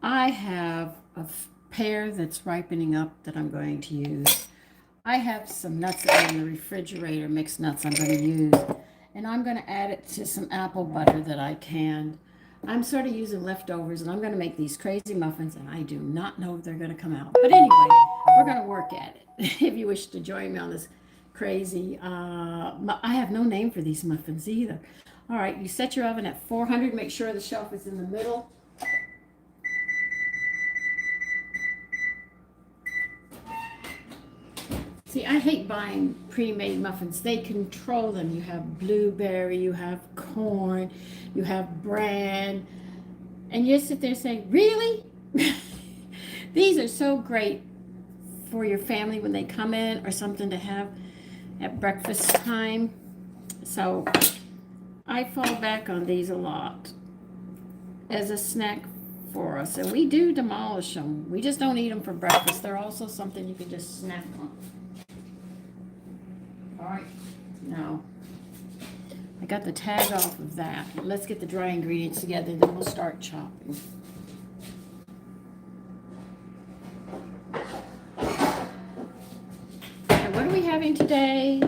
I have a pear that's ripening up that I'm going to use. I have some nuts that are in the refrigerator, mixed nuts I'm going to use. And I'm going to add it to some apple butter that I canned. I'm sort of using leftovers, and I'm going to make these crazy muffins, and I do not know if they're going to come out. But anyway, we're going to work at it. If you wish to join me on this crazy, I have no name for these muffins either. All right, you set your oven at 400. Make sure the shelf is in the middle. See, I hate buying pre-made muffins. They control them. You have blueberry, you have corn, you have bran, and you sit there and say, really? These are so great for your family when they come in, or something to have at breakfast time. So I fall back on these a lot as a snack for us. And we do demolish them. We just don't eat them for breakfast. They're also something you can just snack on. All right, now I got the tag off of that. Let's get the dry ingredients together, then we'll start chopping. Okay, what are we having today?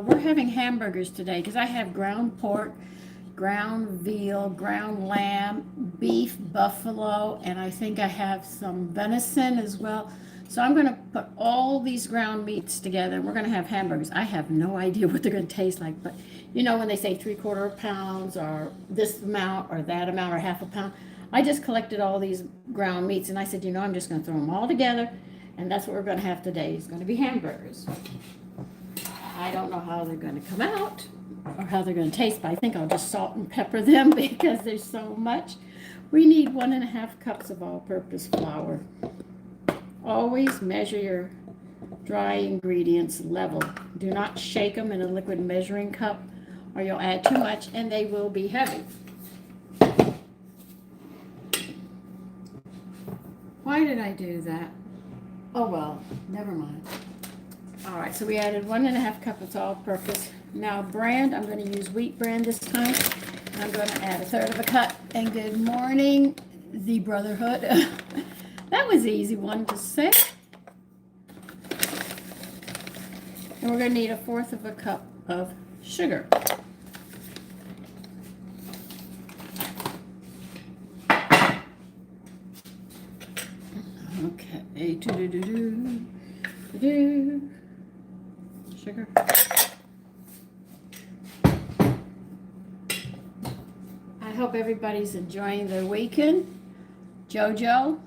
We're having hamburgers today because I have ground pork, ground veal, ground lamb, beef, buffalo, and I think I have some venison as well. So I'm going to put all these ground meats together, and we're going to have hamburgers. I have no idea what they're going to taste like, but you know when they say 3/4 pounds or this amount or that amount or half a pound, I just collected all these ground meats, and I said, you know, I'm just going to throw them all together, and that's what we're going to have today. It's going to be hamburgers. I don't know how they're going to come out or how they're going to taste, but I think I'll just salt and pepper them because there's so much. We need 1.5 cups of all-purpose flour. Always measure your dry ingredients level. Do not shake them in a liquid measuring cup or you'll add too much and they will be heavy. Why did I do that? Oh well, never mind. All right, so we added 1.5 cups of all-purpose. Now brand, I'm going to use wheat bran this time. I'm going to add 1/3 cup. And good morning, the Brotherhood. That was an easy one to say. And we're going to need 1/4 cup of sugar. Okay, sugar. I hope everybody's enjoying their weekend. Jojo.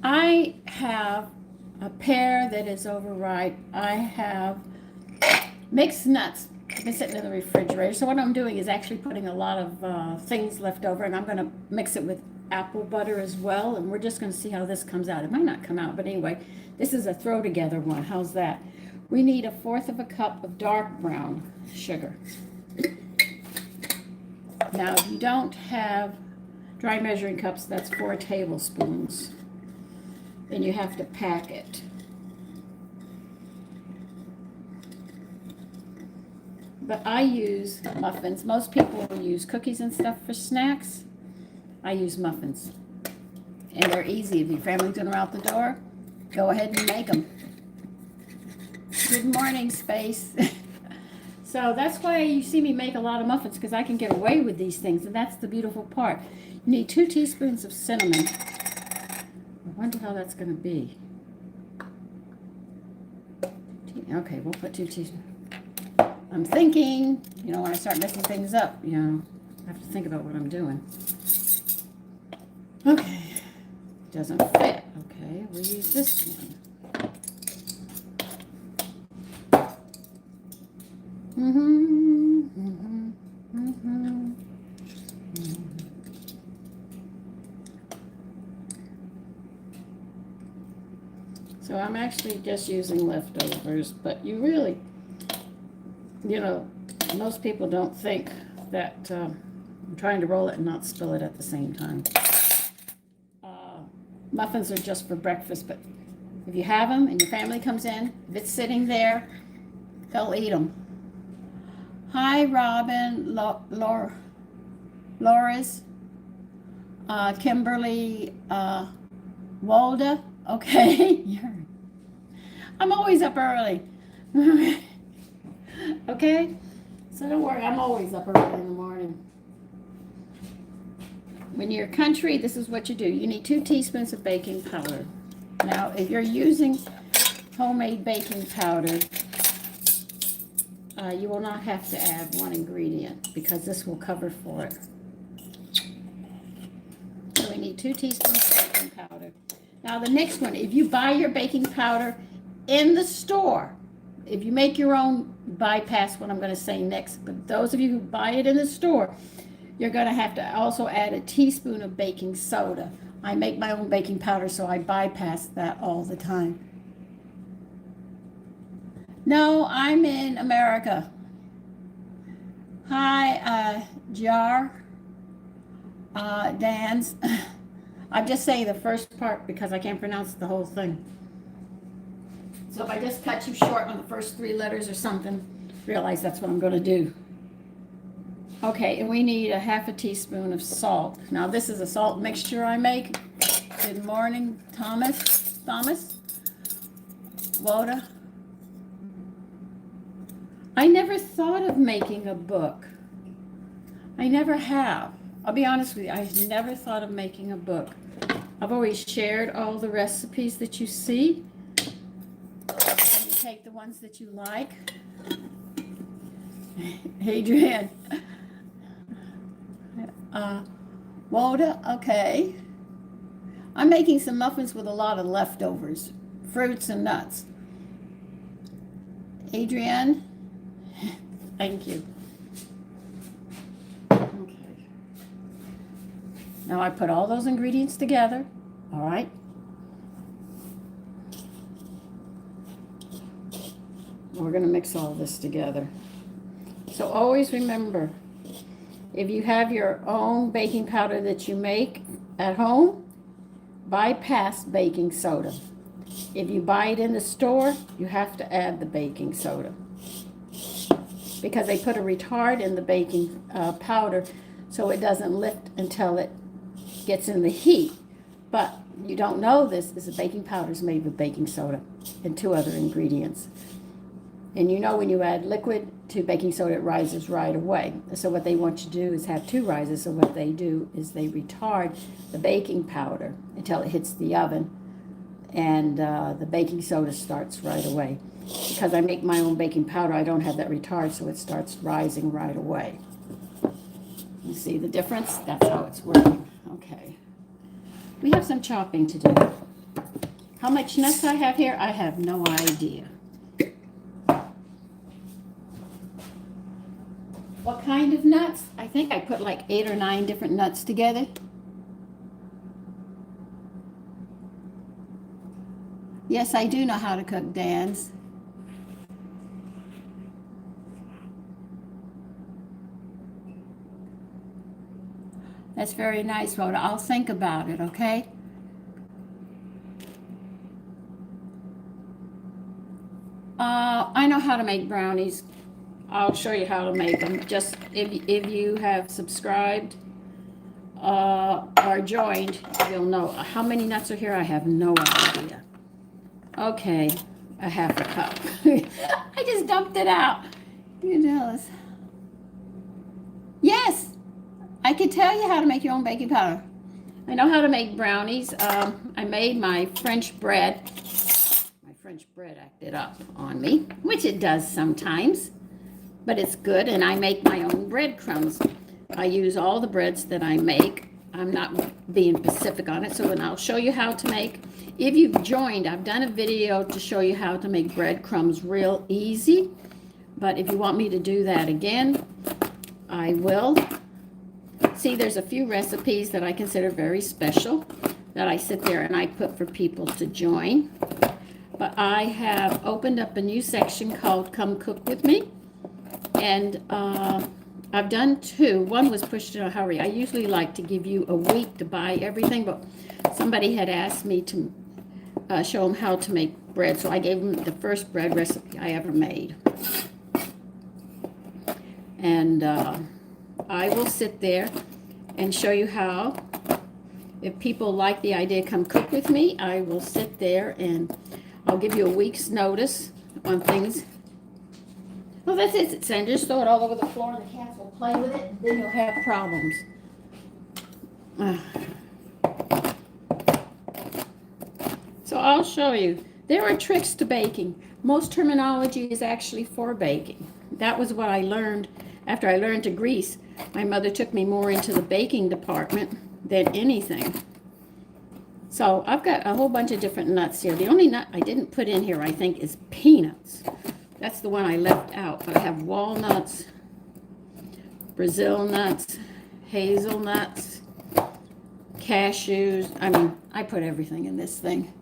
I have a pear that is overripe. I have mixed nuts. They've been sitting in the refrigerator. So what I'm doing is actually putting a lot of things left over, and I'm going to mix it with apple butter as well, and we're just going to see how this comes out. It might not come out, but anyway, this is a throw together one. How's that? We need 1/4 cup of dark brown sugar. Now, if you don't have dry measuring cups, that's 4 tablespoons. Then you have to pack it. But I use muffins. Most people will use cookies and stuff for snacks. I use muffins. And they're easy. If your family's going out the door, go ahead and make them. Good morning, Space. So that's why you see me make a lot of muffins, because I can get away with these things, and that's the beautiful part. You need 2 teaspoons of cinnamon. I wonder how that's going to be. Okay, we'll put 2 teaspoons. I'm thinking, you know, when I start messing things up, you know, I have to think about what I'm doing. Okay, doesn't fit. Okay, we'll use this one. So I'm actually just using leftovers, but you really, you know, most people don't think that I'm trying to roll it and not spill it at the same time. Muffins are just for breakfast, but if you have them and your family comes in, if it's sitting there, they'll eat them. Hi, Robin, Loris, Kimberly, Walda. Okay, I'm always up early. Okay, so don't worry, I'm always up early in the morning. When you're country, this is what you do. You need 2 teaspoons of baking powder. Now, if you're using homemade baking powder, you will not have to add 1 ingredient because this will cover for it. So we need 2 teaspoons of baking powder. Now the next one, if you buy your baking powder in the store, if you make your own, bypass what I'm going to say next, but those of you who buy it in the store, you're going to have to also add a teaspoon of baking soda. I make my own baking powder, so I bypass that all the time. No, I'm in America. Hi, Jar, Dan's. I'm just saying the first part because I can't pronounce the whole thing. So if I just cut you short on the first 3 letters or something, realize that's what I'm going to do. Okay, and we need a half a teaspoon of salt. Now this is a salt mixture I make. Good morning, Thomas. Woda. I never thought of making a book. I never have. I'll be honest with you, I never thought of making a book. I've always shared all the recipes that you see. And you take the ones that you like. Adrian. Woda, okay. I'm making some muffins with a lot of leftovers, fruits and nuts. Adrienne, thank you. Okay. Now I put all those ingredients together, all right? We're going to mix all this together. So always remember, if you have your own baking powder that you make at home, bypass baking soda. If you buy it in the store, you have to add the baking soda because they put a retard in the baking powder so it doesn't lift until it gets in the heat. But you don't know this is the baking powder is made with baking soda and 2 other ingredients. And you know when you add liquid to baking soda, it rises right away. So what they want you to do is have 2 rises. So what they do is they retard the baking powder until it hits the oven, and the baking soda starts right away. Because I make my own baking powder, I don't have that retard, so it starts rising right away. You see the difference? That's how it's working. Okay. We have some chopping to do. How much nuts I have here, I have no idea. What kind of nuts? I think I put like 8 or 9 different nuts together. Yes, I do know how to cook, Dan's. That's very nice, Rhoda. I'll think about it, okay? I know how to make brownies. I'll show you how to make them. Just if you have subscribed or joined, you'll know. How many nuts are here? I have no idea. Okay, a half a cup. I just dumped it out. You jealous? Yes, I can tell you how to make your own baking powder. I know how to make brownies. I made my French bread. My French bread acted up on me, which it does sometimes. But it's good, and I make my own breadcrumbs. I use all the breads that I make. I'm not being specific on it, so then I'll show you how to make. If you've joined, I've done a video to show you how to make breadcrumbs real easy. But if you want me to do that again, I will. See, there's a few recipes that I consider very special that I sit there and I put for people to join. But I have opened up a new section called Come Cook With Me. And I've done 2. One was pushed in a hurry. I usually like to give you a week to buy everything, but somebody had asked me to show them how to make bread, so I gave them the first bread recipe I ever made. And I will sit there and show you how. If people like the idea, come cook with me, I will sit there and I'll give you a week's notice on things. Well, that's it, Sandra. Just throw it all over the floor and the cats will play with it, and then you'll have problems. So I'll show you. There are tricks to baking. Most terminology is actually for baking. That was what I learned after I learned to grease. My mother took me more into the baking department than anything. So I've got a whole bunch of different nuts here. The only nut I didn't put in here, I think, is peanuts. That's the one I left out. But I have walnuts, Brazil nuts, hazelnuts, cashews. I mean, I put everything in this thing.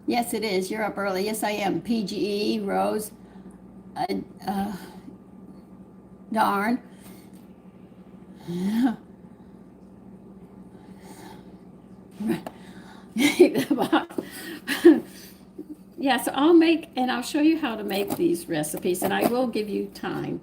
Yes, it is. You're up early. Yes, I am. PGE, Rose. Darn. Yeah, so I'll make, and I'll show you how to make these recipes, and I will give you time.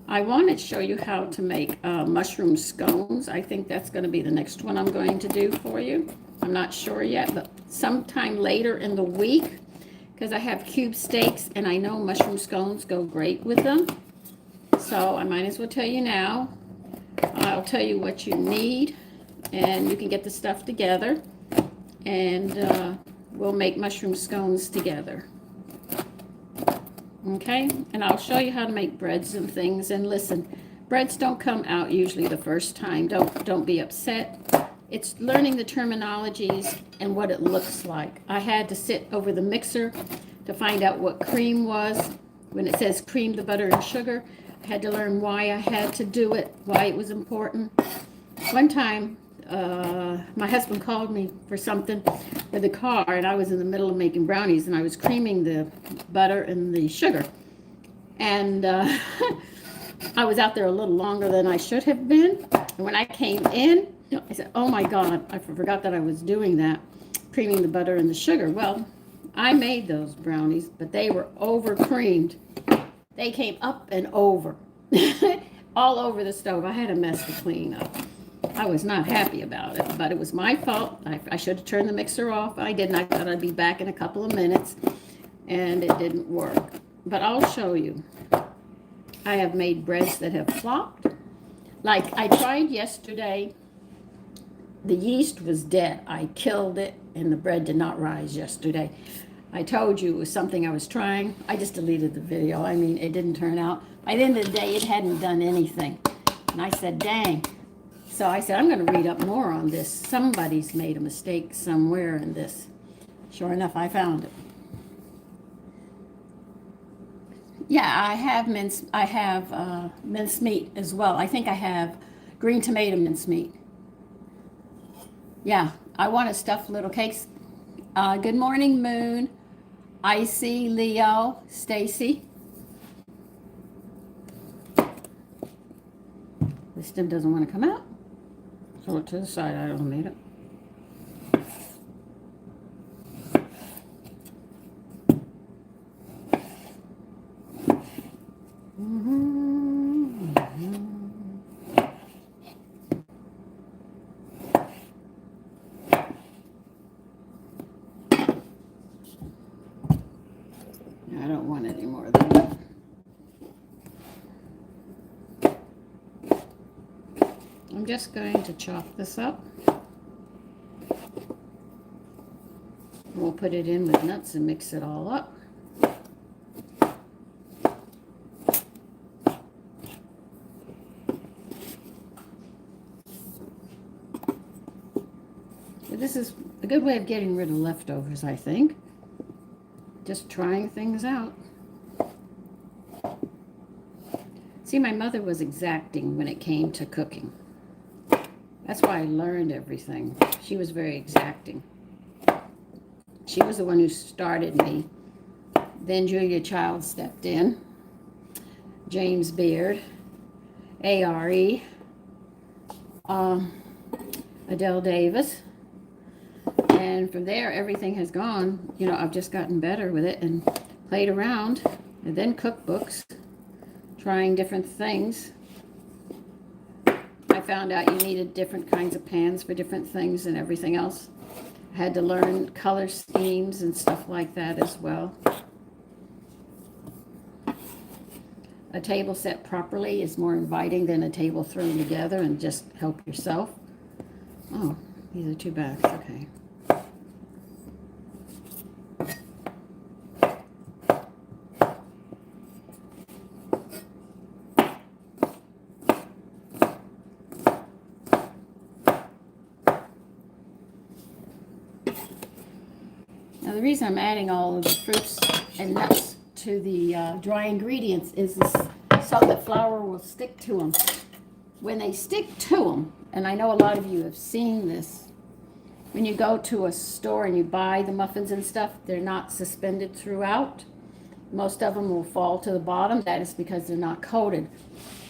I want to show you how to make mushroom scones. I think that's going to be the next one I'm going to do for you. I'm not sure yet, but sometime later in the week, because I have cube steaks, and I know mushroom scones go great with them. So I might as well tell you now. I'll tell you what you need, and you can get the stuff together, and we'll make mushroom scones together. Okay, and I'll show you how to make breads and things. And listen, breads don't come out usually the first time. Don't be upset. It's learning the terminologies and what it looks like. I had to sit over the mixer to find out what cream was. When it says cream, the butter, and sugar, I had to learn why I had to do it, why it was important. One time, my husband called me for something with the car, and I was in the middle of making brownies, and I was creaming the butter and the sugar. And I was out there a little longer than I should have been. And when I came in, I said, oh my God, I forgot that I was doing that, creaming the butter and the sugar. Well, I made those brownies, but they were over creamed. They came up and over, all over the stove. I had a mess to clean up. I was not happy about it, but it was my fault. I should have turned the mixer off. I didn't. I thought I'd be back in a couple of minutes, and it didn't work. But I'll show you. I have made breads that have flopped. Like I tried yesterday. The yeast was dead. I killed it, and the bread did not rise yesterday. I told you it was something I was trying. I just deleted the video. I mean, it didn't turn out. By the end of the day, it hadn't done anything. And I said, dang. So I said, I'm going to read up more on this. Somebody's made a mistake somewhere in this. Sure enough, I found it. Yeah, I have mincemeat as well. I think I have green tomato mincemeat. Yeah, I want to stuff little cakes. Good morning, Moon, Icy, Leo, Stacy. This stem doesn't want to come out. Throw it to the side. I don't need it. I don't want any more than that. I'm just going to chop this up. We'll put it in with nuts and mix it all up. This is a good way of getting rid of leftovers, I think. Just trying things out. See, my mother was exacting when it came to cooking. That's why I learned everything. She was very exacting. She was the one who started me. Then Julia Child stepped in. James Beard. ARE. Adele Davis. then from there, everything has gone. You know, I've just gotten better with it and played around. And then cookbooks, trying different things. I found out you needed different kinds of pans for different things and everything else. I had to learn color schemes and stuff like that as well. A table set properly is more inviting than a table thrown together and just help yourself. Oh, these are 2 bags, okay. Now the reason I'm adding all of the fruits and nuts to the dry ingredients is this, so that flour will stick to them. When they stick to them, and I know a lot of you have seen this, when you go to a store and you buy the muffins and stuff, they're not suspended throughout. Most of them will fall to the bottom. That is because they're not coated.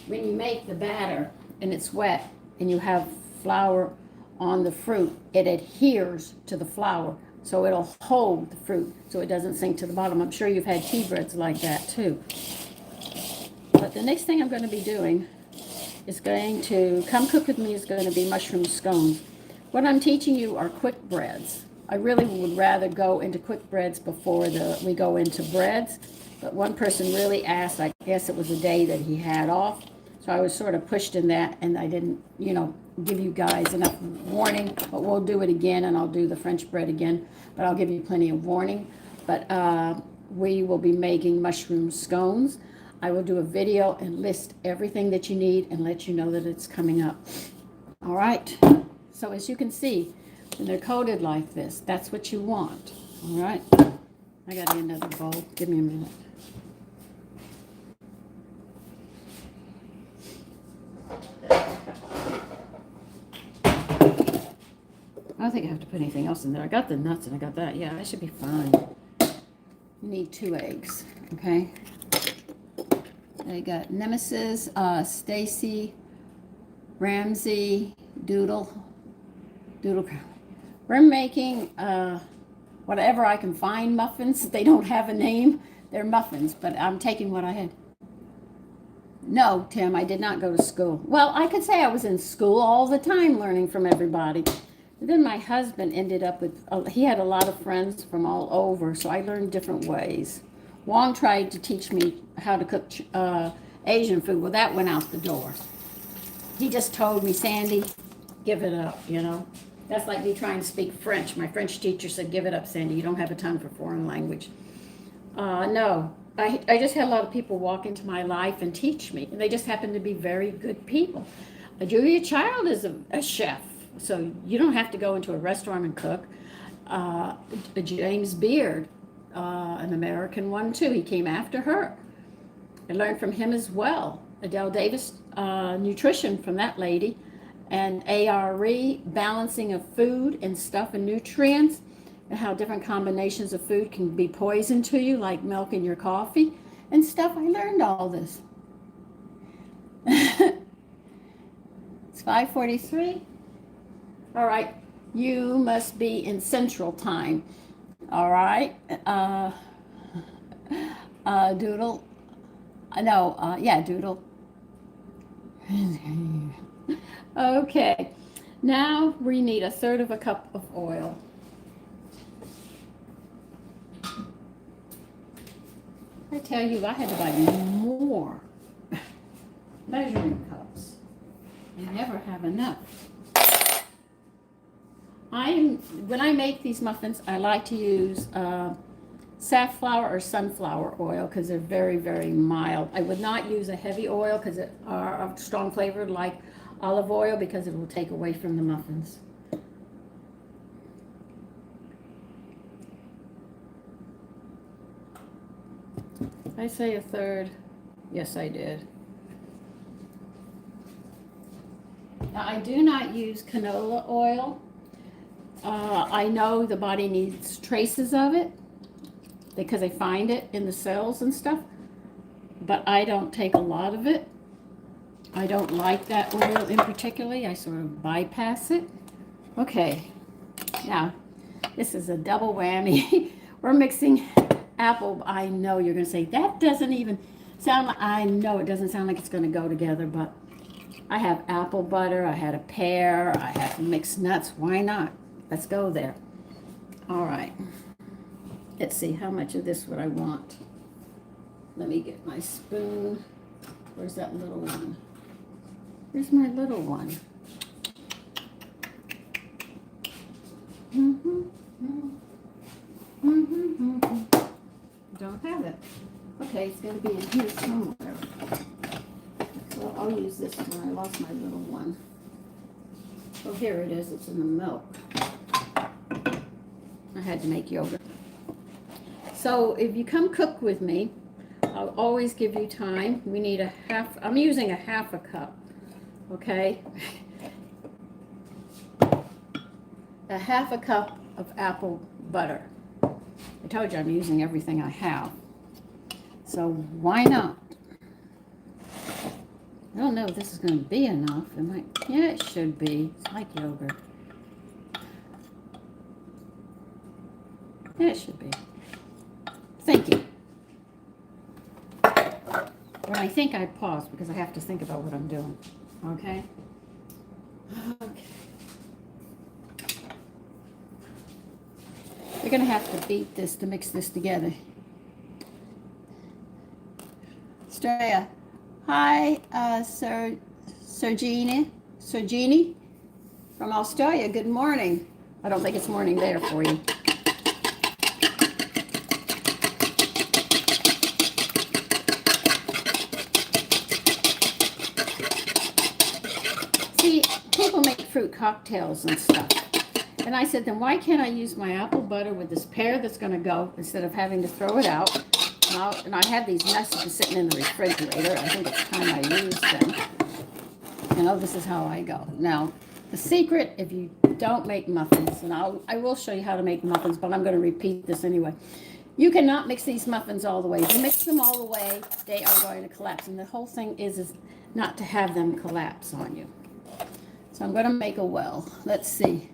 When you make the batter and it's wet and you have flour on the fruit, it adheres to the flour. So it'll hold the fruit so it doesn't sink to the bottom. I'm sure you've had tea breads like that too. But the next thing I'm going to be doing is going to, come cook with me, is going to be mushroom scones. What I'm teaching you are quick breads. I really would rather go into quick breads before we go into breads. But one person really asked, I guess it was a day that he had off. So I was sort of pushed in that, and I didn't, give you guys enough warning. But we'll do it again, and I'll do the French bread again. But I'll give you plenty of warning. But we will be making mushroom scones. I will do a video and list everything that you need and let you know that it's coming up. All right. So as you can see, when they're coated like this, that's what you want. All right. I got to get another bowl. Give me a minute. I don't think I have to put anything else in there. I got the nuts and I got that. Yeah, I should be fine. You need 2 eggs, okay? I got Nemesis, Stacy, Ramsey, Doodle. We're making whatever I can find muffins. They don't have a name. They're muffins, but I'm taking what I had. No, Tim, I did not go to school. Well, I could say I was in school all the time learning from everybody. And then my husband ended up with, he had a lot of friends from all over, so I learned different ways. Juan tried to teach me how to cook Asian food. Well, that went out the door. He just told me, Sandy, give it up, That's like me trying to speak French. My French teacher said, give it up, Sandy. You don't have a tongue for foreign language. No, I just had a lot of people walk into my life and teach me. And they just happen to be very good people. Julia Child is a chef. So you don't have to go into a restaurant and cook. James Beard, an American one too. He came after her. I learned from him as well. Adele Davis, nutrition from that lady. And ARE, balancing of food and stuff and nutrients, and how different combinations of food can be poison to you, like milk in your coffee and stuff. I learned all this. It's 5:43. All right, you must be in Central Time. All right, Doodle. No, yeah, Doodle. Okay, now we need 1/3 of a cup of oil. I tell you, I had to buy more measuring cups. I never have enough. When I make these muffins, I like to use safflower or sunflower oil because they're very, very mild. I would not use a heavy oil because it are strong flavored like olive oil because it will take away from the muffins. I say 1/3. Yes, I did. Now, I do not use canola oil. I know the body needs traces of it because I find it in the cells and stuff, but I don't take a lot of it. I don't like that oil in particular. I sort of bypass it. Okay, now This is a double whammy. We're mixing apple. I know you're going to say, that doesn't even sound like, I know it doesn't sound like it's going to go together, but I have apple butter, I had a pear, I have mixed nuts. Why not? Let's go there. All right. Let's see, how much of this would I want? Let me get my spoon. Where's that little one? Where's my little one? Don't have it. Okay, it's going to be in here somewhere. So I'll use this one. I lost my little one. Oh, here it is. It's in the milk. I had to make yogurt. So if you come cook with me, I'll always give you time. We need a half, I'm using a half a cup, okay? A half a cup of apple butter. I told you I'm using everything I have. So why not? I don't know if this is going to be enough. It might, yeah, it should be. It's like yogurt. Yeah, it should be. Thank you. When I think, I pause because I have to think about what I'm doing. Okay? Okay. You're going to have to beat this to mix this together. Straya. Hi, Sergini from Australia. Good morning. I don't think it's morning there for you. See, people make fruit cocktails and stuff. And I said, then why can't I use my apple butter with this pear that's going to go instead of having to throw it out? And I have these messages sitting in the refrigerator. I think it's time I use them. You know, this is how I go. Now, the secret, if you don't make muffins, and I will show you how to make muffins, but I'm going to repeat this anyway. You cannot mix these muffins all the way. If you mix them all the way, they are going to collapse. And the whole thing is not to have them collapse on you. So I'm going to make a well. Let's see.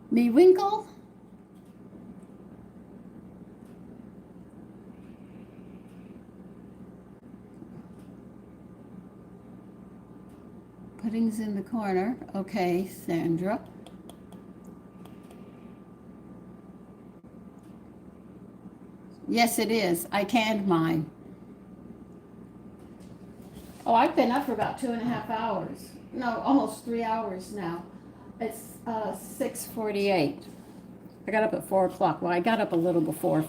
Me winkle. Pudding's in the corner. Okay, Sandra. Yes, it is. I canned mine. Oh, I've been up for about 2.5 hours. No, almost 3 hours now. It's 6:48. I got up at 4 o'clock. Well, I got up a little before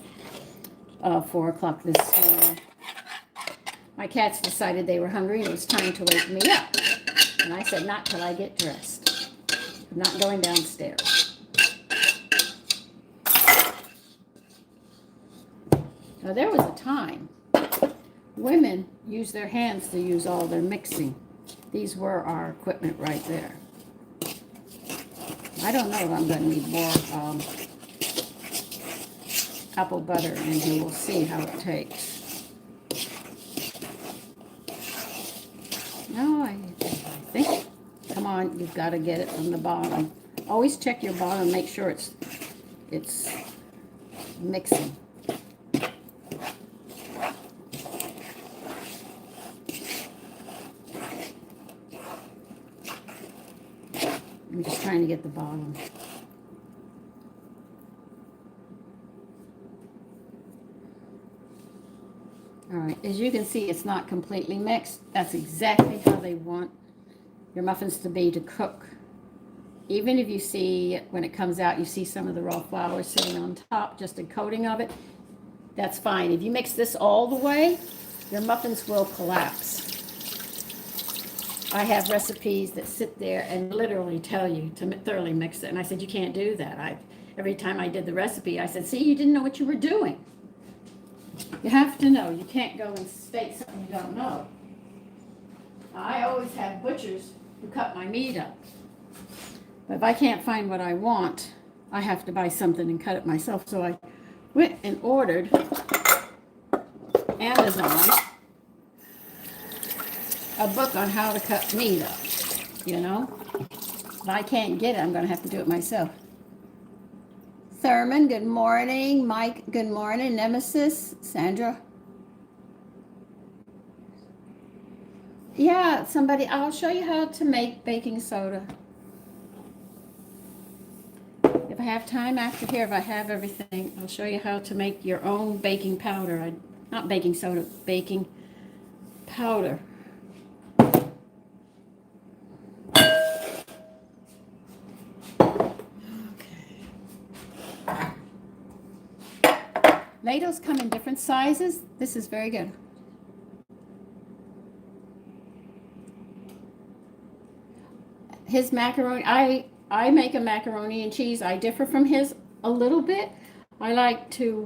4 o'clock this morning. My cats decided they were hungry and it was time to wake me up. And I said, not till I get dressed. I'm not going downstairs. Now, there was a time women used their hands to use all their mixing. These were our equipment right there. I don't know if I'm going to need more apple butter in here. We'll see how it takes. No, I think, come on, you've got to get it from the bottom. Always check your bottom, make sure it's mixing. I'm just trying to get the bottom. All right, as you can see, it's not completely mixed. That's exactly how they want your muffins to be to cook. Even if you see, when it comes out, you see some of the raw flour sitting on top, just a coating of it, that's fine. If you mix this all the way, your muffins will collapse. I have recipes that sit there and literally tell you to thoroughly mix it. And I said, you can't do that. Every time I did the recipe, I said, see, you didn't know what you were doing. You have to know. You can't go and state something you don't know. I always have butchers who cut my meat up. But if I can't find what I want, I have to buy something and cut it myself. So I went and ordered Amazon a book on how to cut meat up, you know. If I can't get it, I'm going to have to do it myself. Thurman, good morning. Mike, good morning. Nemesis, Sandra. Yeah, somebody, I'll show you how to make baking soda. If I have time after here, if I have everything, I'll show you how to make your own baking powder. Not baking soda, baking powder. Ladles come in different sizes. This is very good. His macaroni, I make a macaroni and cheese. I differ from his a little bit. I like to,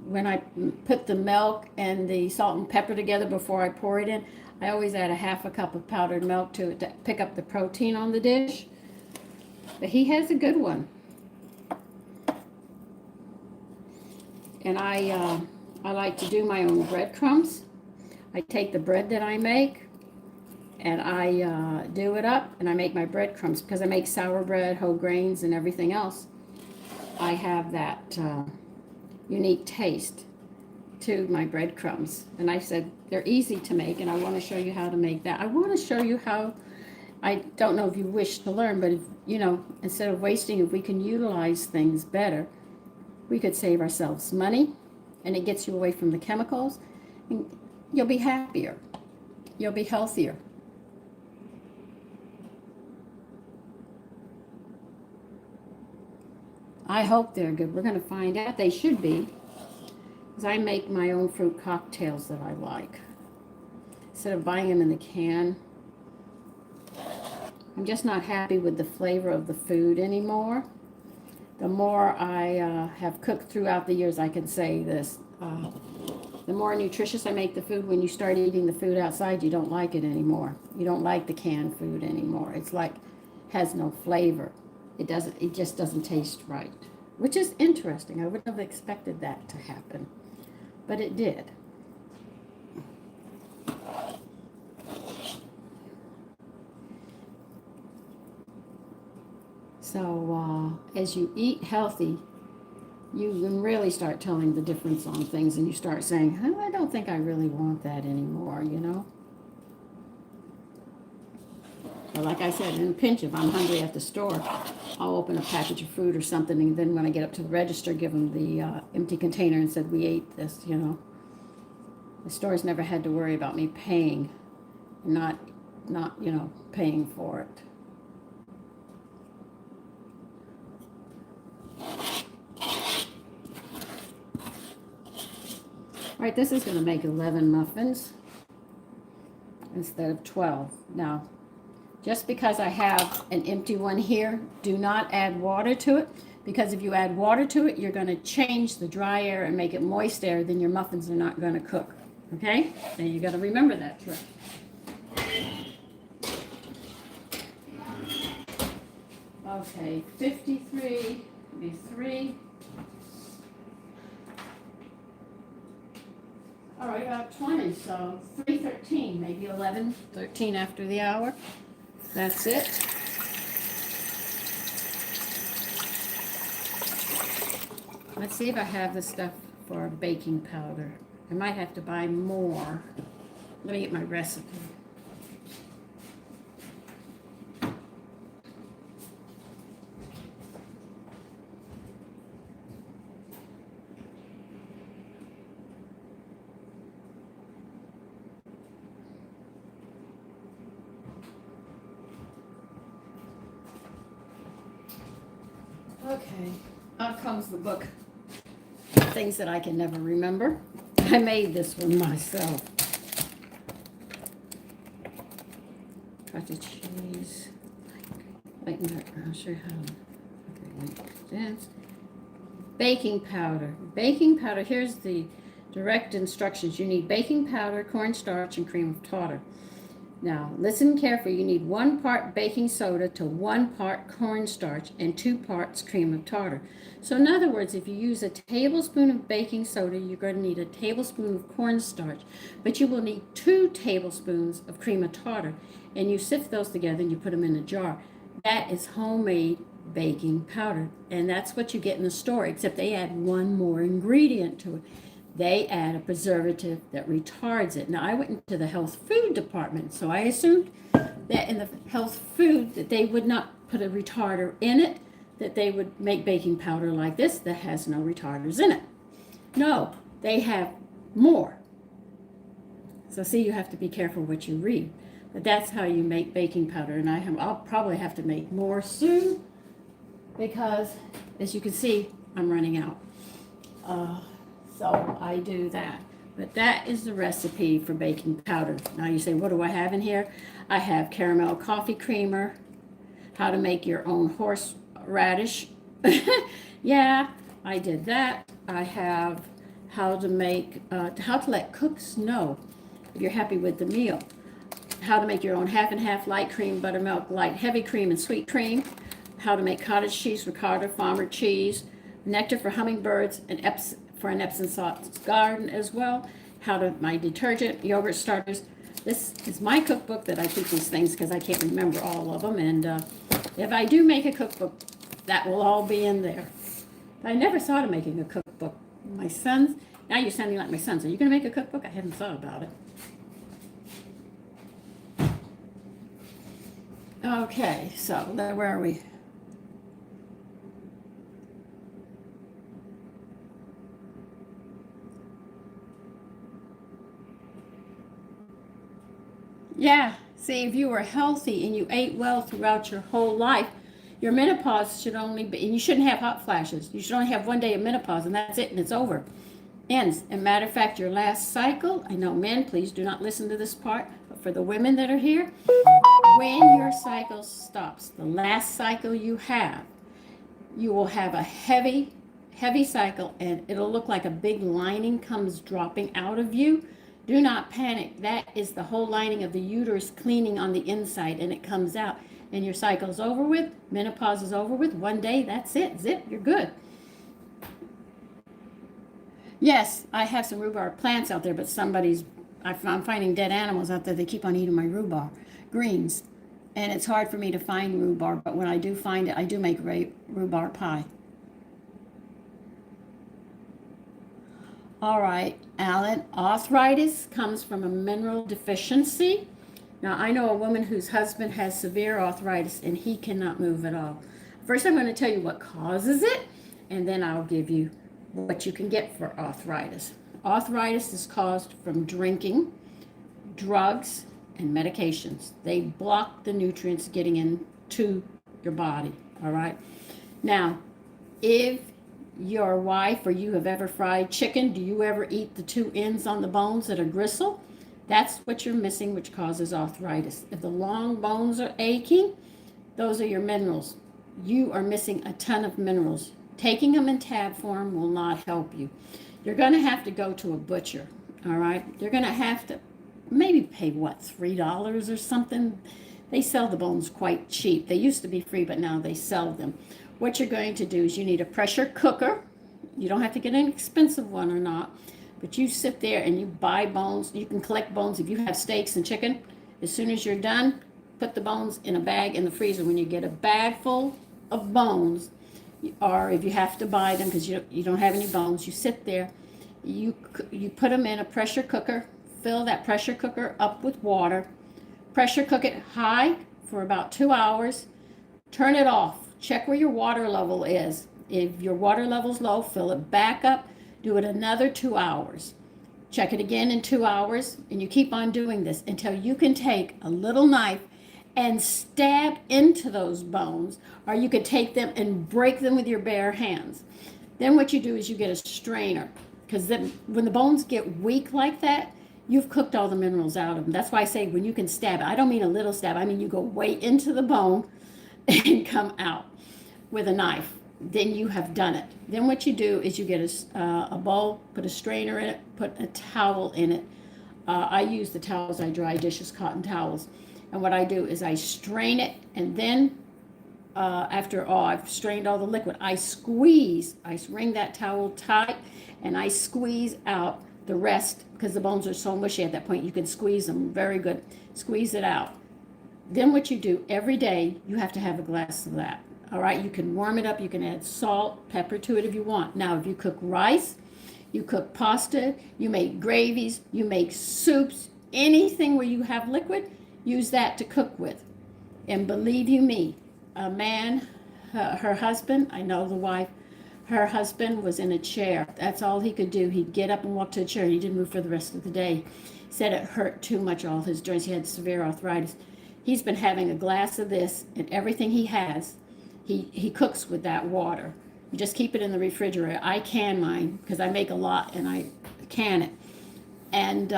when I put the milk and the salt and pepper together before I pour it in, I always add a half a cup of powdered milk to it to pick up the protein on the dish. But he has a good one. And I like to do my own breadcrumbs. I take the bread that I make and I do it up and I make my breadcrumbs because I make sour bread, whole grains, and everything else. I have that unique taste to my breadcrumbs. And I said they're easy to make and I want to show you how to make that. I want to show you how, I don't know if you wish to learn, but if, you know, instead of wasting, if we can utilize things better, we could save ourselves money, and it gets you away from the chemicals, and you'll be happier. You'll be healthier. I hope they're good. We're going to find out. They should be, because I make my own fruit cocktails that I like. Instead of buying them in the can, I'm just not happy with the flavor of the food anymore. The more I have cooked throughout the years, I can say this, the more nutritious I make the food, when you start eating the food outside, you don't like it anymore. You don't like the canned food anymore. It's like, has no flavor. It just doesn't taste right, which is interesting. I wouldn't have expected that to happen, but it did. So as you eat healthy, you can really start telling the difference on things, and you start saying, oh, I don't think I really want that anymore, you know? Or like I said, in a pinch, if I'm hungry at the store, I'll open a package of fruit or something, and then when I get up to the register, give them the empty container and said, we ate this, you know? The store's never had to worry about me paying, not you know, paying for it. All right, this is going to make 11 muffins instead of 12. Now, just because I have an empty one here, do not add water to it, because if you add water to it, you're going to change the dry air and make it moist air, then your muffins are not going to cook. Okay? And you got to remember that trick. Okay, 53, be 3. All right, about 20, so 3:13, maybe 11:13 after the hour. That's it. Let's see if I have the stuff for baking powder. I might have to buy more. Let me get my recipe. Okay, out comes the book. Things that I can never remember. I made this one myself. Cottage cheese. Wait a minute, I'll show you how. Okay, baking powder. Baking powder, here's the direct instructions. You need baking powder, cornstarch, and cream of tartar. Now, listen carefully. You need 1 part baking soda to 1 part cornstarch and 2 parts cream of tartar. So in other words, if you use a tablespoon of baking soda, you're going to need a tablespoon of cornstarch, but you will need 2 tablespoons of cream of tartar, and you sift those together and you put them in a jar. That is homemade baking powder. And that's what you get in the store, except they add one more ingredient to it. They add a preservative that retards it. Now, I went into the health food department, so I assumed that in the health food that they would not put a retarder in it, that they would make baking powder like this that has no retarders in it. No, they have more. So see, you have to be careful what you read. But that's how you make baking powder. And I'll probably have to make more soon because, as you can see, I'm running out. So I do that. But that is the recipe for baking powder. Now you say, what do I have in here? I have caramel coffee creamer, how to make your own horseradish. Yeah, I did that. I have how to let cooks know if you're happy with the meal. How to make your own half and half light cream, buttermilk, light heavy cream, and sweet cream. How to make cottage cheese, ricotta, farmer cheese, nectar for hummingbirds, and for an Epsom salt garden as well. How to my detergent, yogurt starters. This is my cookbook that I keep these things because I can't remember all of them. And if I do make a cookbook, that will all be in there. I never thought of making a cookbook. My sons, now you're sounding like my sons. Are you going to make a cookbook? I hadn't thought about it. Okay, so where are we? Yeah, see, if you were healthy and you ate well throughout your whole life, your menopause should only be, and you shouldn't have hot flashes. You should only have 1 day of menopause, and that's it, and it's over. Ends. And matter of fact, your last cycle, I know men, please do not listen to this part, but for the women that are here, when your cycle stops, the last cycle you will have a heavy cycle, and it'll look like a big lining comes dropping out of you. Do not panic. That is the whole lining of the uterus cleaning on the inside, and it comes out. And your cycle's over with, menopause is over with, 1 day, that's it, zip, you're good. Yes, I have some rhubarb plants out there, but I'm finding dead animals out there. They keep on eating my rhubarb greens. And it's hard for me to find rhubarb, but when I do find it, I do make rhubarb pie. All right, Alan, arthritis comes from a mineral deficiency. Now, I know a woman whose husband has severe arthritis and he cannot move at all. First, I'm going to tell you what causes it, and then I'll give you what you can get for arthritis. Arthritis is caused from drinking, drugs, and medications. They block the nutrients getting into your body, all right? Now, if your wife or you have ever fried chicken, do you ever eat the two ends on the bones that are gristle? That's what you're missing, which causes arthritis. If the long bones are aching, those are your minerals. You are missing a ton of minerals. Taking them in tab form will not help you. You're going to have to go to a butcher, all right? You're going to have to maybe pay, $3 or something? They sell the bones quite cheap. They used to be free, but now they sell them. What you're going to do is you need a pressure cooker. You don't have to get an expensive one or not, but you sit there and you buy bones. You can collect bones if you have steaks and chicken. As soon as you're done, put the bones in a bag in the freezer. When you get a bag full of bones, or if you have to buy them because you don't have any bones, you sit there, you put them in a pressure cooker, fill that pressure cooker up with water, pressure cook it high for about 2 hours, turn it off, check where your water level is. If your water level's low, fill it back up, do it another 2 hours. Check it again in 2 hours, and you keep on doing this until you can take a little knife and stab into those bones, or you could take them and break them with your bare hands. Then what you do is you get a strainer, because then when the bones get weak like that, you've cooked all the minerals out of them. That's why I say when you can stab it, I don't mean a little stab, I mean you go way into the bone and come out with a knife. Then you have done it. Then what you do is you get a bowl, put a strainer in it, put a towel in it. I use the towels I dry dishes, cotton towels. And what I do is I strain it, and then after I've strained all the liquid, I wring that towel tight, and I squeeze out the rest, because the bones are so mushy at that point, you can squeeze them very good. Squeeze it out. Then what you do every day, you have to have a glass of that. All right, you can warm it up. You can add salt, pepper to it if you want. Now, if you cook rice, you cook pasta, you make gravies, you make soups, anything where you have liquid, use that to cook with. And believe you me, a man, her husband, I know the wife, her husband was in a chair. That's all he could do. He'd get up and walk to a chair. He didn't move for the rest of the day. Said it hurt too much, all his joints. He had severe arthritis. He's been having a glass of this, and everything he has, he cooks with that water. You just keep it in the refrigerator. I can mine because I make a lot and I can it. And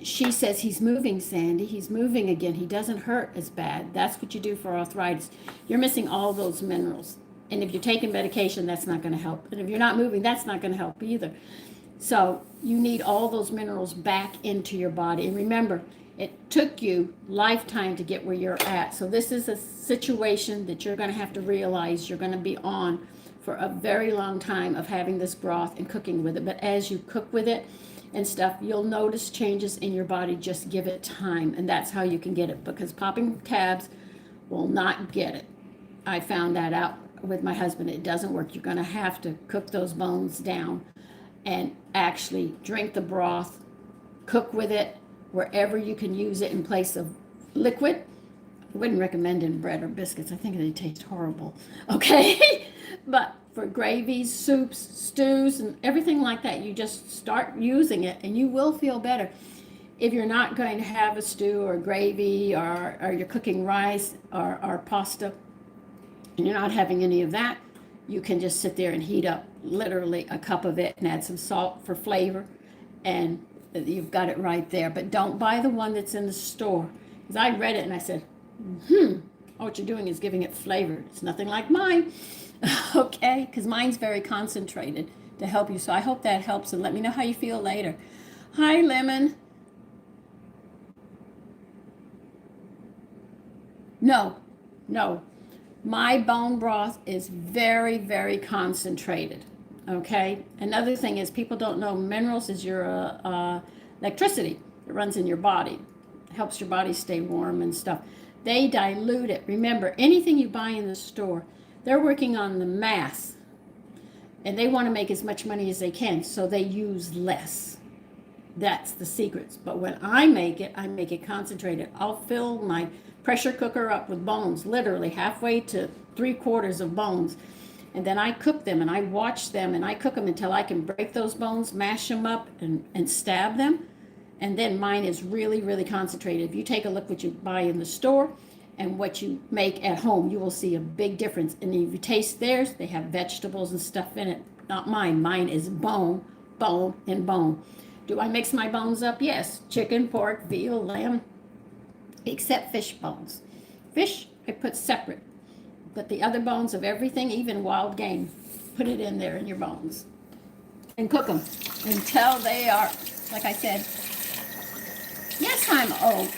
she says, he's moving, Sandy. He's moving again. He doesn't hurt as bad. That's what you do for arthritis. You're missing all those minerals. And if you're taking medication, that's not going to help. And if you're not moving, that's not going to help either. So you need all those minerals back into your body. And remember, it took you lifetime to get where you're at. So this is a situation that you're going to have to realize you're going to be on for a very long time of having this broth and cooking with it. But as you cook with it and stuff, you'll notice changes in your body. Just give it time. And that's how you can get it, because popping tabs will not get it. I found that out with my husband. It doesn't work. You're going to have to cook those bones down and actually drink the broth, cook with it wherever you can use it in place of liquid. I wouldn't recommend it in bread or biscuits. I think they taste horrible. Okay? But for gravies, soups, stews, and everything like that, you just start using it and you will feel better. If you're not going to have a stew or gravy, or you're cooking rice or pasta, and you're not having any of that, you can just sit there and heat up literally a cup of it and add some salt for flavor, and you've got it right there. But don't buy the one that's in the store, because I read it and I said, what you're doing is giving it flavor. It's nothing like mine. Okay, because mine's very concentrated to help you. So I hope that helps, and let me know how you feel later. Hi, Lemon. No. My bone broth is very, very concentrated. Okay. Another thing is, people don't know minerals is your electricity that runs in your body. It helps your body stay warm and stuff. They dilute it. Remember, anything you buy in the store, they're working on the mass, and they want to make as much money as they can, so they use less. That's the secrets. But when I make it concentrated. I'll fill my pressure cooker up with bones, literally halfway to 3/4 of bones. And then I cook them and I watch them and I cook them until I can break those bones, mash them up and stab them. And then mine is really, really concentrated. If you take a look what you buy in the store and what you make at home, you will see a big difference. And if you taste theirs, they have vegetables and stuff in it. Not mine. Mine is bone, and bone. Do I mix my bones up? Yes. Chicken, pork, veal, lamb, except fish bones. Fish, I put separate. But the other bones of everything, even wild game, put it in there in your bones. And cook them until they are, like I said, yes, I'm old.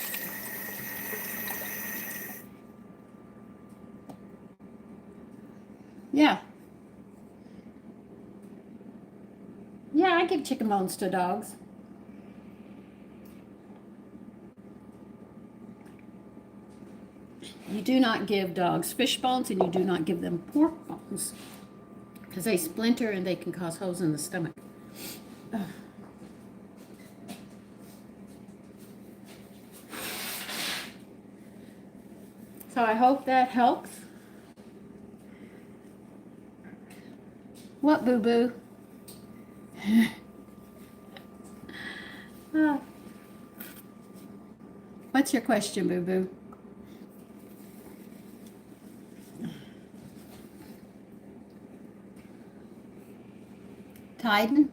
Yeah. Yeah, I give chicken bones to dogs. You do not give dogs fish bones, and you do not give them pork bones, because they splinter and they can cause holes in the stomach. Ugh. So I hope that helps. What, boo-boo? What's your question, boo-boo? Tiden?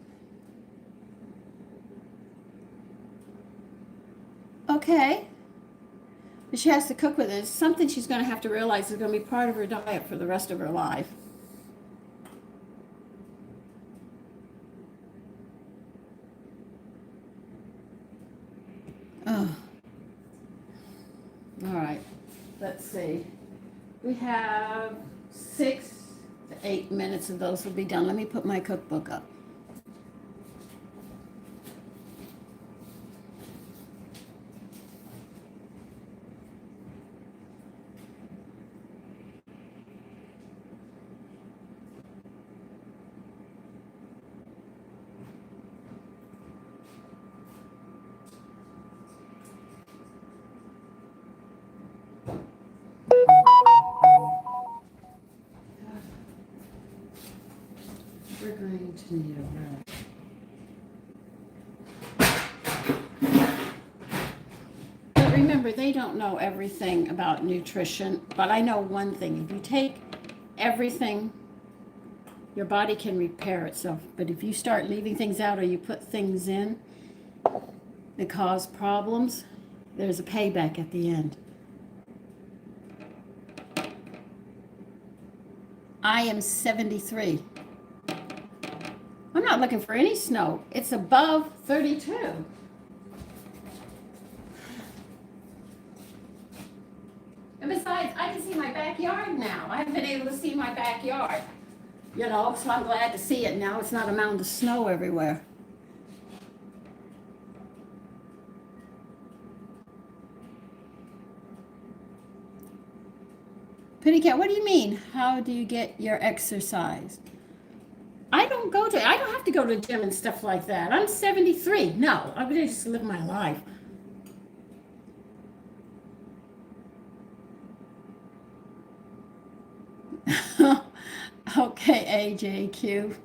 Okay. But she has to cook with it. It's something she's going to have to realize is going to be part of her diet for the rest of her life. Oh. All right. Let's see. We have 6 to 8 minutes, and those will be done. Let me put my cookbook up. we're going to need a wrap. But remember, they don't know everything about nutrition, but I know one thing. If you take everything, your body can repair itself. But if you start leaving things out or you put things in that cause problems, there's a payback at the end. I am 73. I'm not looking for any snow. It's above 32. And besides, I can see my backyard now. I haven't been able to see my backyard. You know, so I'm glad to see it now. It's not a mound of snow everywhere. Pretty cat, what do you mean? How do you get your exercise? I don't have to go to the gym and stuff like that. I'm 73. No, I'm gonna just live my life. Okay, AJQ.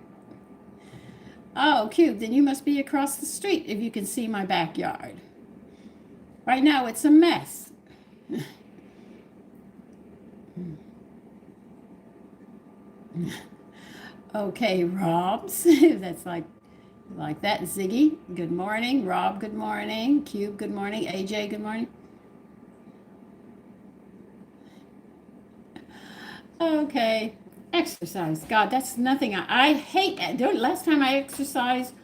Oh, cute. Then you must be across the street if you can see my backyard. Right now it's a mess. Okay, Robs. That's like that. Ziggy, good morning. Rob, good morning. Cube, good morning. AJ, good morning. Okay, exercise. God, that's nothing. I hate it. The last time I exercised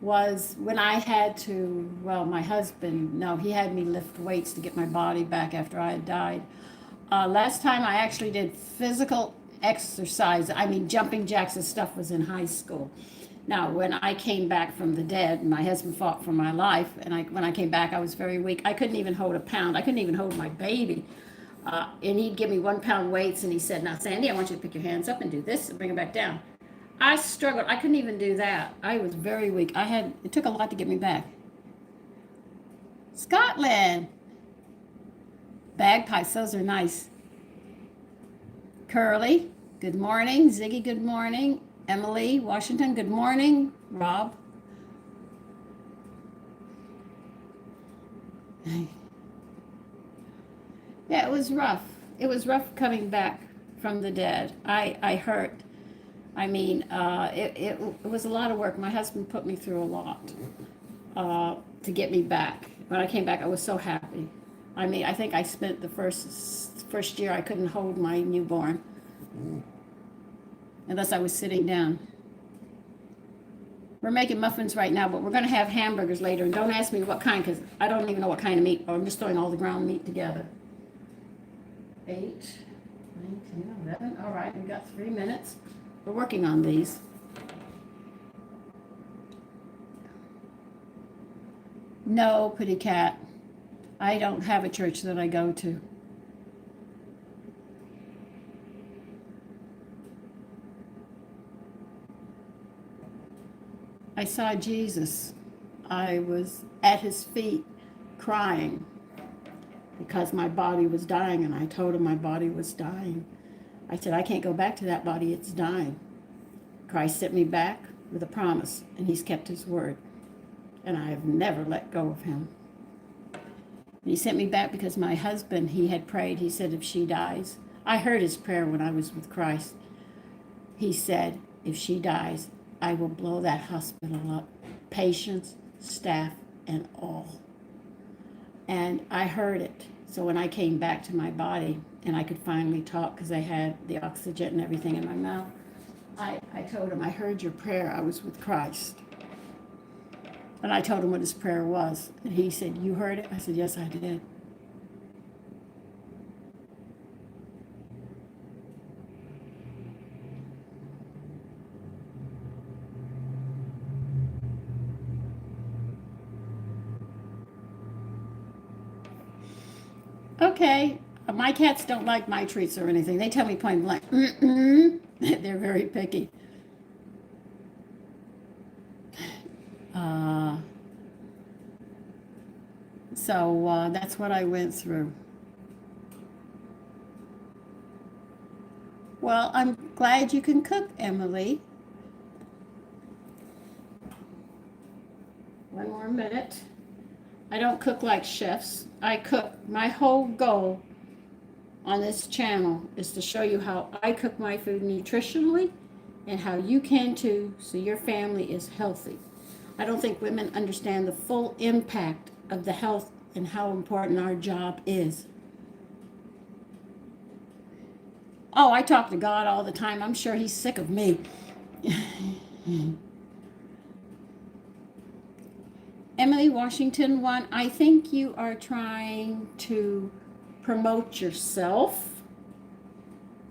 was when I had to, well, my husband, no, he had me lift weights to get my body back after I had died. Last time I actually did physical exercise, I mean, jumping jacks and stuff was in high school. Now, when I came back from the dead, my husband fought for my life, and when I came back, I was very weak. I couldn't even hold a pound. I couldn't even hold my baby. And he'd give me 1 pound weights, and he said, "Now, Sandy, I want you to pick your hands up and do this and bring them back down." I struggled. I couldn't even do that. I was very weak. It took a lot to get me back. Scotland. Bagpipes, those are nice. Curly, good morning. Ziggy, good morning. Emily, Washington, good morning. Rob. Yeah, it was rough. It was rough coming back from the dead. I hurt. I mean, it was a lot of work. My husband put me through a lot to get me back. When I came back, I was so happy. I mean, I think I spent the first year I couldn't hold my newborn unless I was sitting down. We're making muffins right now, but we're going to have hamburgers later. And don't ask me what kind, because I don't even know what kind of meat. I'm just throwing all the ground meat together. 8, 9, 10, 11. All right, we've got 3 minutes. We're working on these. No, pretty cat. I don't have a church that I go to. I saw Jesus. I was at his feet crying because my body was dying, and I told him my body was dying. I said, I can't go back to that body, it's dying. Christ sent me back with a promise, and he's kept his word. And I have never let go of him. And he sent me back because my husband, he had prayed. He said, if she dies, I heard his prayer when I was with Christ. He said, if she dies, I will blow that hospital up. Patients, staff, and all. And I heard it. So when I came back to my body and I could finally talk because I had the oxygen and everything in my mouth, I told him, I heard your prayer. I was with Christ. And I told him what his prayer was. And he said, you heard it? I said, yes, I did. Okay, my cats don't like my treats or anything. They tell me point blank, They're very picky. So that's what I went through. Well, I'm glad you can cook, Emily. One more minute. I don't cook like chefs. I cook. My whole goal on this channel is to show you how I cook my food nutritionally and how you can too, so your family is healthy. I don't think women understand the full impact of the health and how important our job is. Oh, I talk to God all the time. I'm sure he's sick of me. Emily Washington 1, I think you are trying to promote yourself.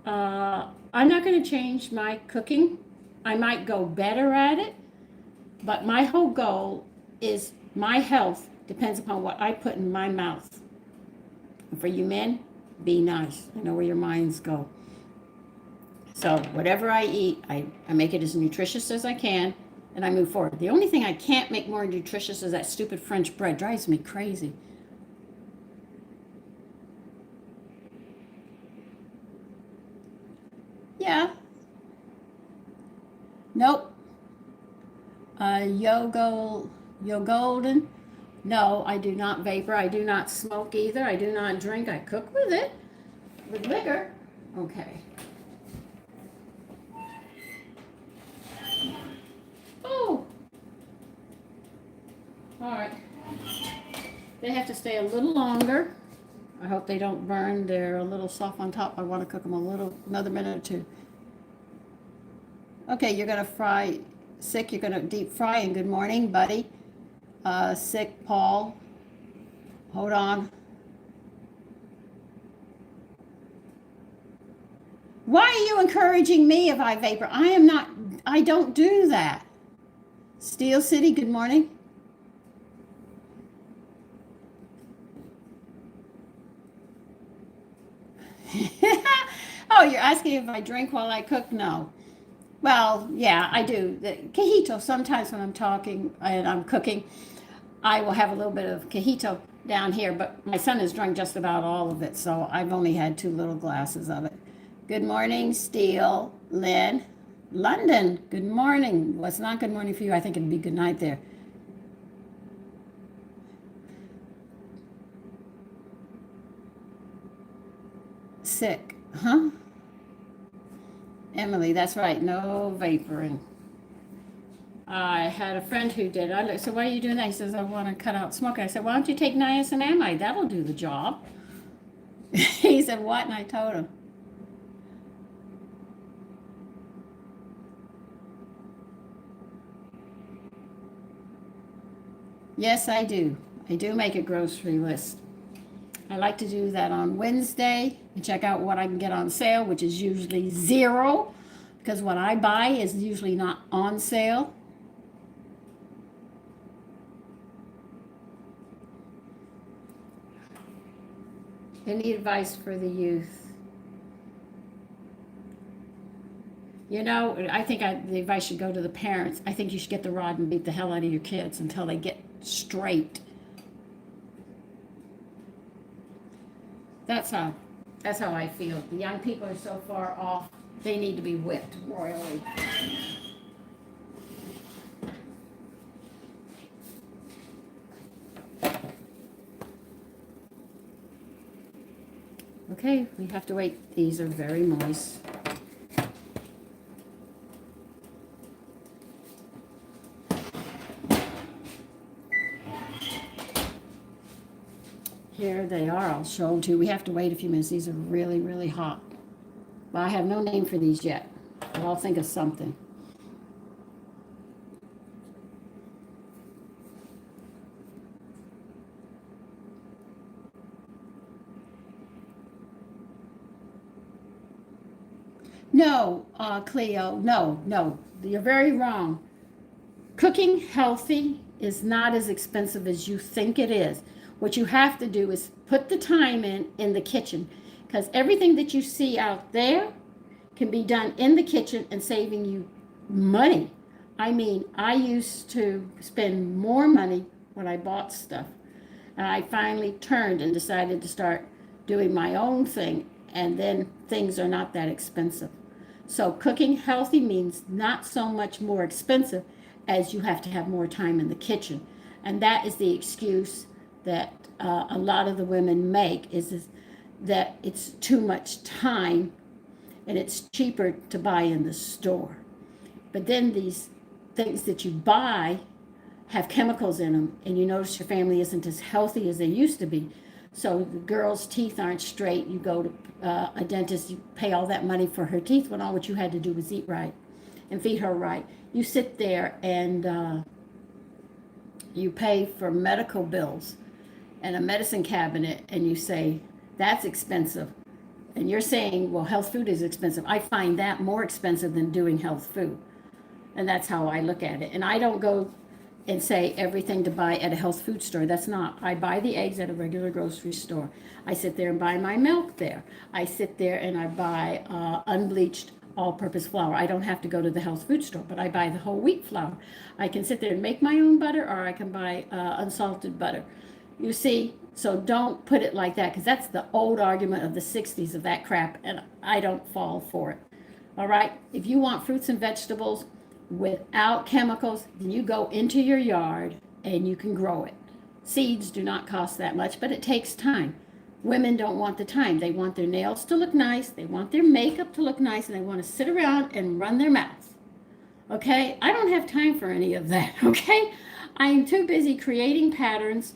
I'm not going to change my cooking. I might go better at it, but my whole goal is my health depends upon what I put in my mouth. And for you men, be nice. I know where your minds go. So whatever I eat, I make it as nutritious as I can, and I move forward. The only thing I can't make more nutritious is that stupid French bread. Drives me crazy. Yeah. Nope. Yo Golden. No, I do not vapor. I do not smoke either. I do not drink. I cook with it, with liquor. Okay. Oh. All right. They have to stay a little longer. I hope they don't burn. They're a little soft on top. I want to cook them another minute or two. Okay, you're gonna fry. Sick, you're gonna deep fry. And good morning, buddy. Sick, Paul. Hold on. Why are you encouraging me if I vapor? I am not. I don't do that. Steel City, good morning. Oh, you're asking if I drink while I cook? No. Well, yeah, I do. The Cajito, sometimes when I'm talking and I'm cooking, I will have a little bit of Cajito down here, but my son has drunk just about all of it, so I've only had 2 little glasses of it. Good morning, Steel, Lynn. London, good morning. Well, it's not good morning for you. I think it'd be good night there. Sick, huh? Emily, that's right. No vaporing. I had a friend who did. I said, "Why are you doing that?" He says, "I want to cut out smoking." I said, "Why don't you take niacinamide? That'll do the job." He said, "What?" And I told him. Yes, I do. I do make a grocery list. I like to do that on Wednesday and check out what I can get on sale, which is usually zero, because what I buy is usually not on sale. Any advice for the youth? You know, I think the advice should go to the parents. I think you should get the rod and beat the hell out of your kids until they get straight. That's how that's how I feel. The young people are so far off. They need to be whipped royally. Okay, we have to wait. These are very moist. Here they are. I'll show them to you. We have to wait a few minutes. These are really, really hot. But I have no name for these yet. But I'll think of something. No, Cleo, no. You're very wrong. Cooking healthy is not as expensive as you think it is. What you have to do is put the time in the kitchen, because everything that you see out there can be done in the kitchen and saving you money. I mean, I used to spend more money when I bought stuff, and I finally turned and decided to start doing my own thing, and then things are not that expensive. So cooking healthy means not so much more expensive as you have to have more time in the kitchen. And that is the excuse that a lot of the women make is that it's too much time and it's cheaper to buy in the store. But then these things that you buy have chemicals in them, and you notice your family isn't as healthy as they used to be. So the girl's teeth aren't straight. You go to a dentist, you pay all that money for her teeth when all what you had to do was eat right and feed her right. You sit there and you pay for medical bills and a medicine cabinet, and you say, that's expensive. And you're saying, well, health food is expensive. I find that more expensive than doing health food. And that's how I look at it. And I don't go and say everything to buy at a health food store. That's not. I buy the eggs at a regular grocery store. I sit there and buy my milk there. I sit there and I buy unbleached all-purpose flour. I don't have to go to the health food store, but I buy the whole wheat flour. I can sit there and make my own butter, or I can buy unsalted butter. You see, so don't put it like that, because that's the old argument of the 60s of that crap, and I don't fall for it. All right? If you want fruits and vegetables without chemicals, then you go into your yard and you can grow it. Seeds do not cost that much, but it takes time. Women don't want the time. They want their nails to look nice, they want their makeup to look nice, and they want to sit around and run their mouth. Okay? I don't have time for any of that, okay? I am too busy creating patterns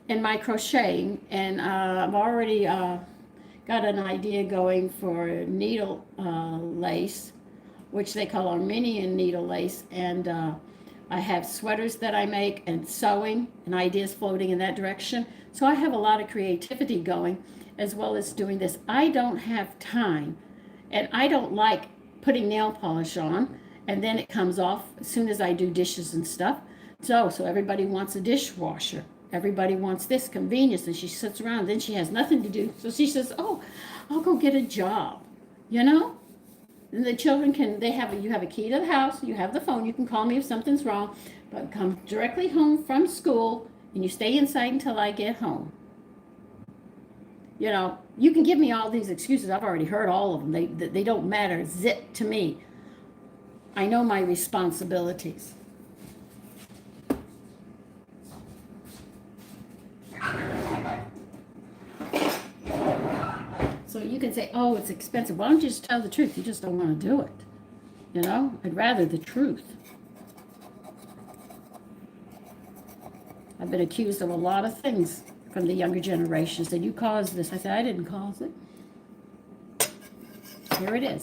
in my crocheting, and I've already got an idea going for needle lace, which they call Armenian needle lace, and I have sweaters that I make and sewing and ideas floating in that direction. So I have a lot of creativity going, as well as doing this. I don't have time, and I don't like putting nail polish on and then it comes off as soon as I do dishes and stuff. So everybody wants a dishwasher. Everybody wants this convenience, and she sits around, then she has nothing to do. So she says, oh, I'll go get a job, you know? And the children you have a key to the house, you have the phone, you can call me if something's wrong, but come directly home from school, and you stay inside until I get home. You know, you can give me all these excuses. I've already heard all of them. They don't matter zip to me. I know my responsibilities. So you can say, oh, it's expensive. Why don't you just tell the truth? You just don't want to do it. You know, I'd rather the truth. I've been accused of a lot of things from the younger generation. Said, you caused this. I said, I didn't cause it. Here it is.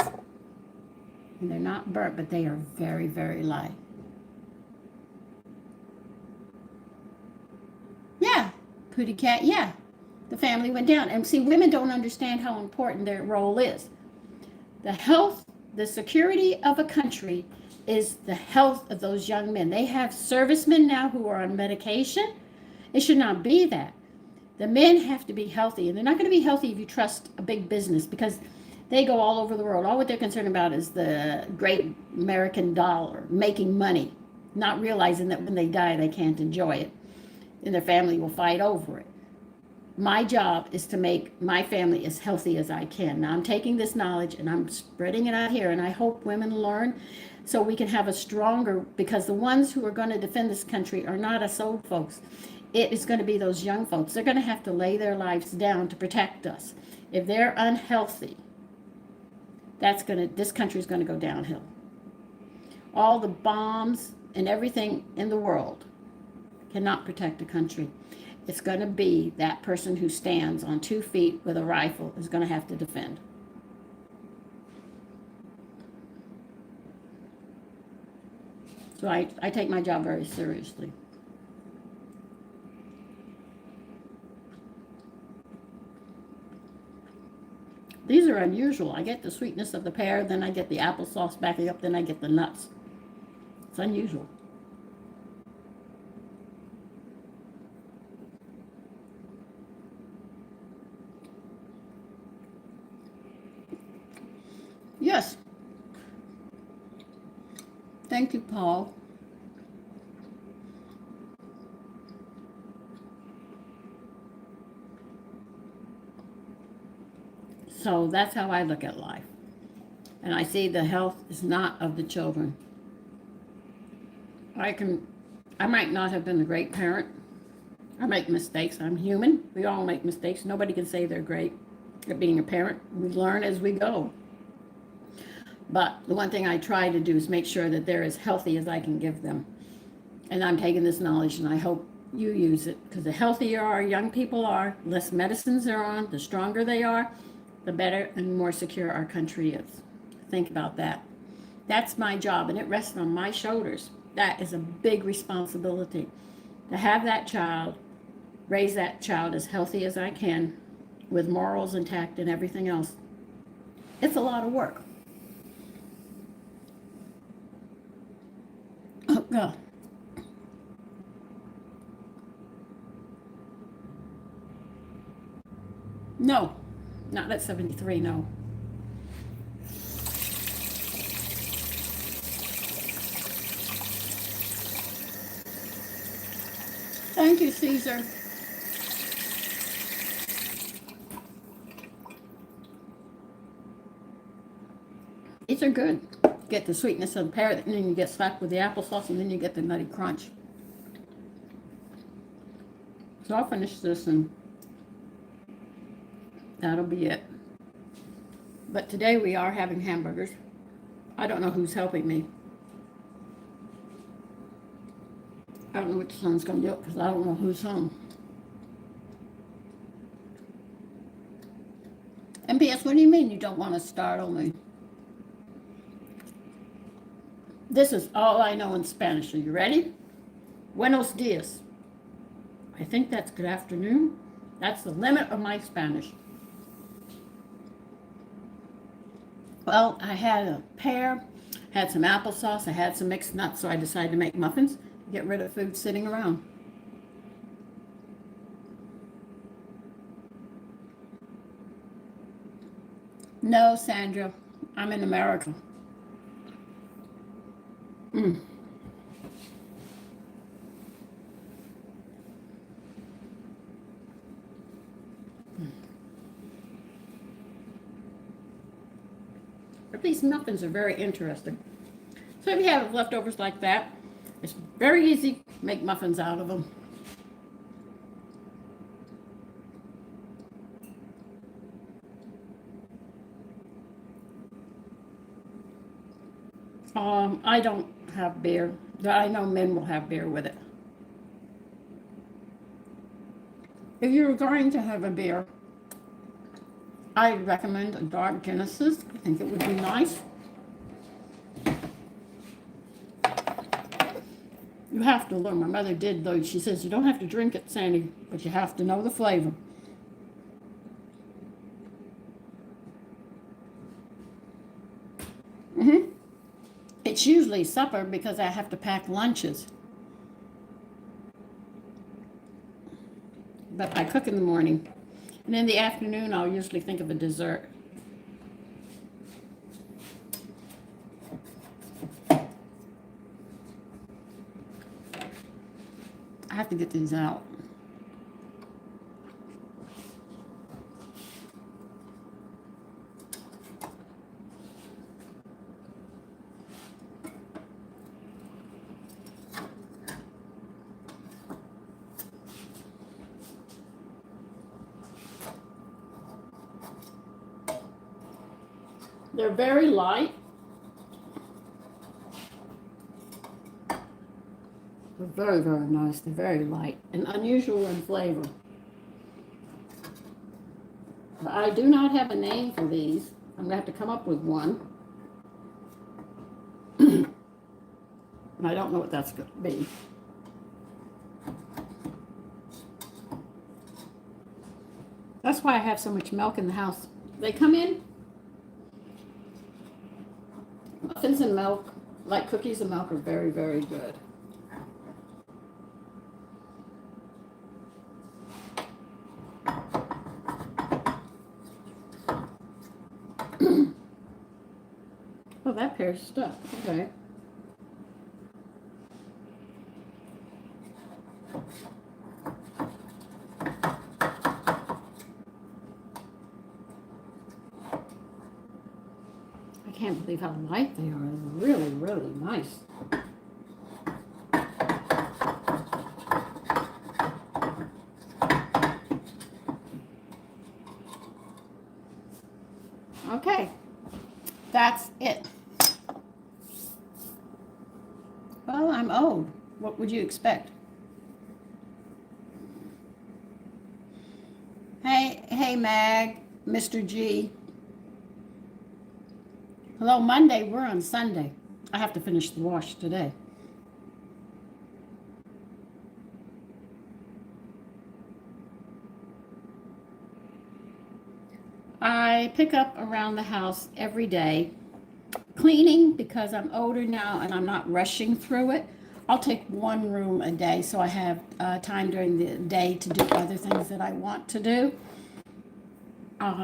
And they're not burnt, but they are very, very light. Yeah, Pootie Cat, yeah. The family went down. And see, women don't understand how important their role is. The health, the security of a country is the health of those young men. They have servicemen now who are on medication. It should not be that. The men have to be healthy, and they're not going to be healthy if you trust a big business, because they go all over the world. All what they're concerned about is the great American dollar, making money, not realizing that when they die, they can't enjoy it, and their family will fight over it. My job is to make my family as healthy as I can. Now I'm taking this knowledge and I'm spreading it out here, and I hope women learn so we can have a stronger, because the ones who are going to defend this country are not us old folks. It is going to be those young folks. They're going to have to lay their lives down to protect us. If they're unhealthy, this country is going to go downhill. All the bombs and everything in the world cannot protect a country. It's going to be that person who stands on 2 feet with a rifle is going to have to defend. So I take my job very seriously. These are unusual. I get the sweetness of the pear, then I get the applesauce backing up, then I get the nuts. It's unusual. Yes. Thank you, Paul. So that's how I look at life. And I see the health is not of the children. I can I might not have been a great parent. I make mistakes. I'm human. We all make mistakes. Nobody can say they're great at being a parent. We learn as we go. But the one thing I try to do is make sure that they're as healthy as I can give them. And I'm taking this knowledge and I hope you use it, because the healthier our young people are, less medicines they're on, the stronger they are, the better and more secure our country is. Think about that. That's my job, and it rests on my shoulders. That is a big responsibility, to have that child, raise that child as healthy as I can, with morals intact and everything else. It's a lot of work. Oh, God. No, not at 73, no. Thank you, Caesar. These are good. Get the sweetness of the pear, and then you get slapped with the applesauce, and then you get the nutty crunch. So I'll finish this, and that'll be it. But today we are having hamburgers. I don't know who's helping me. I don't know which son's going to do it, because I don't know who's home. MPS, what do you mean you don't want to startle me? This is all I know in Spanish. Are you ready? Buenos dias. I think that's good afternoon. That's the limit of my Spanish. Well, I had a pear, had some applesauce, I had some mixed nuts, so I decided to make muffins, get rid of food sitting around. No, Sandra, I'm in America. Mm. But these muffins are very interesting. So if you have leftovers like that, it's very easy to make muffins out of them. I don't have beer. I know men will have beer with it. If you're going to have a beer, I recommend a dark Genesis. I think it would be nice. You have to learn. My mother did, though. She says you don't have to drink it, Sandy, but you have to know the flavor. It's usually supper because I have to pack lunches. But I cook in the morning. And in the afternoon, I'll usually think of a dessert. I have to get these out. They're very light. They're very, very nice. They're very light and unusual in flavor. But I do not have a name for these. I'm going to have to come up with one. And I don't know what that's going to be. That's why I have so much milk in the house. They come in. Muffins and milk, like cookies and milk, are very, very good. Oh, that pear's stuck. Okay. I can't believe how light they are. They're really, really nice. that's it. Well, I'm old. What would you expect? Hey, Mag, Mr. G. Hello, Monday. We're on Sunday. I have to finish the wash today. I pick up around the house every day. Cleaning, because I'm older now and I'm not rushing through it. I'll take one room a day so I have time during the day to do other things that I want to do.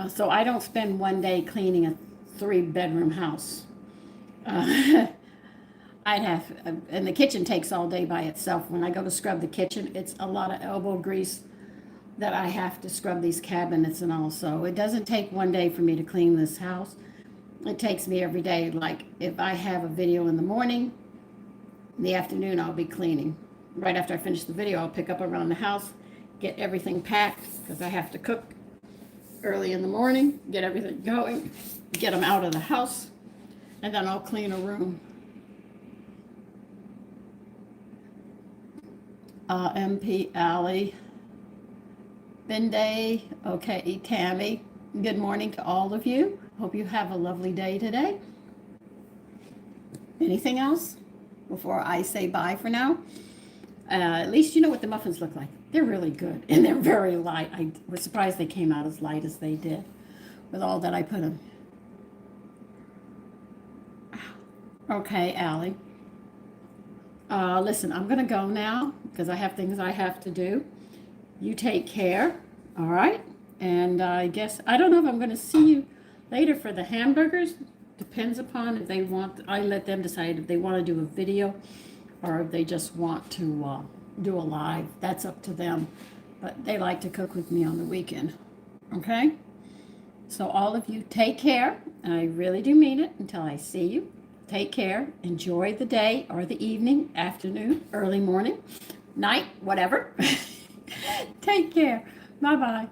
So I don't spend one day cleaning a 3-bedroom house. I'd have, and the kitchen takes all day by itself. When I go to scrub the kitchen, it's a lot of elbow grease that I have to scrub these cabinets and all. So it doesn't take one day for me to clean this house. It takes me every day. Like if I have a video in the morning, in the afternoon I'll be cleaning. Right after I finish the video, I'll pick up around the house, get everything packed because I have to cook early in the morning, get everything going, get them out of the house, and then I'll clean a room. MP Alley, Binday, okay, Tammy. Good morning to all of you. Hope you have a lovely day today. Anything else before I say bye for now? At least you know what the muffins look like. They're really good and they're very light. I was surprised they came out as light as they did with all that I put in. Okay, Allie. Listen, I'm going to go now because I have things I have to do. You take care, all right? And I guess, I don't know if I'm going to see you later for the hamburgers. Depends upon if they want, I let them decide if they want to do a video or if they just want to do a live. That's up to them. But they like to cook with me on the weekend, okay? So all of you take care, and I really do mean it until I see you. Take care. Enjoy the day or the evening, afternoon, early morning, night, whatever. Take care. Bye-bye.